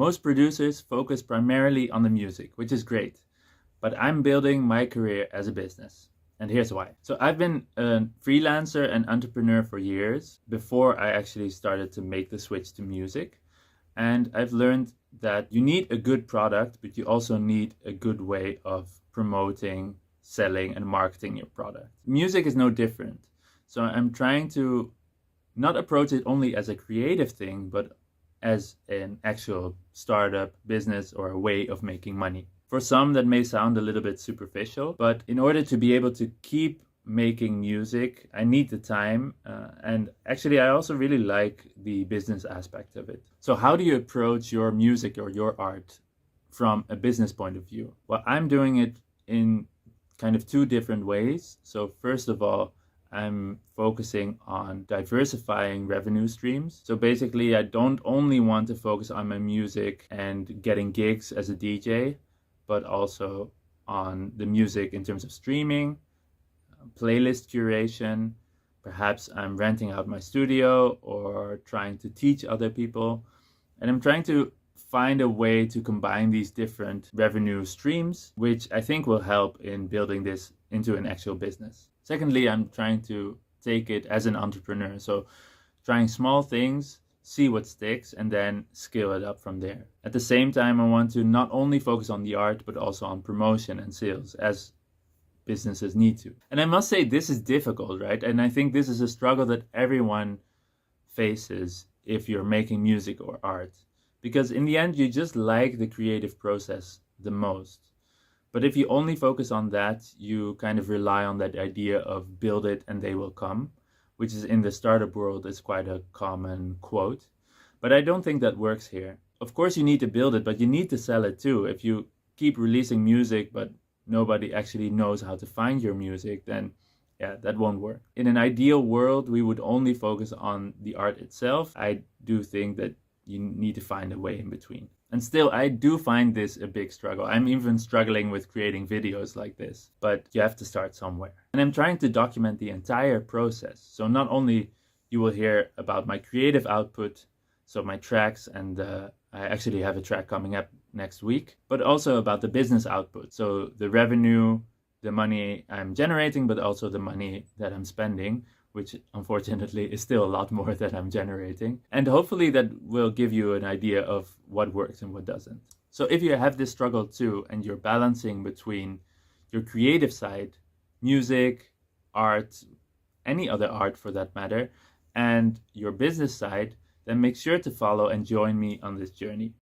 Most producers focus primarily on the music, which is great, but I'm building my career as a business. And here's why. So I've been a freelancer and entrepreneur for years before I actually started to make the switch to music. And I've learned that you need a good product, but you also need a good way of promoting, selling, and marketing your product. Music is no different. So I'm trying to not approach it only as a creative thing, but as an actual startup business or a way of making money. For some, that may sound a little bit superficial, but in order to be able to keep making music, I need the time. And actually, I also really like the business aspect of it. So how do you approach your music or your art from a business point of view? Well, I'm doing it in kind of two different ways. So first of all, I'm focusing on diversifying revenue streams. So basically, I don't only want to focus on my music and getting gigs as a DJ, but also on the music in terms of streaming, playlist curation. Perhaps I'm renting out my studio or trying to teach other people. And I'm trying to find a way to combine these different revenue streams, which I think will help in building this into an actual business. Secondly, I'm trying to take it as an entrepreneur. So trying small things, see what sticks, and then scale it up from there. At the same time, I want to not only focus on the art, but also on promotion and sales, as businesses need to. And I must say, this is difficult, right? And I think this is a struggle that everyone faces if you're making music or art. Because in the end, you just like the creative process the most. But if you only focus on that, you kind of rely on that idea of build it and they will come, which is in the startup world is quite a common quote. But I don't think that works here. Of course, you need to build it, but you need to sell it too. If you keep releasing music, but nobody actually knows how to find your music, then yeah, that won't work. In an ideal world, we would only focus on the art itself. I do think that you need to find a way in between. And still, I do find this a big struggle. I'm even struggling with creating videos like this, but you have to start somewhere. And I'm trying to document the entire process. So not only you will hear about my creative output, so my tracks, and I actually have a track coming up next week, but also about the business output. So the revenue, the money I'm generating, but also the money that I'm spending, which unfortunately is still a lot more than I'm generating. And hopefully that will give you an idea of what works and what doesn't. So if you have this struggle too, and you're balancing between your creative side, music, art, any other art for that matter, and your business side, then make sure to follow and join me on this journey.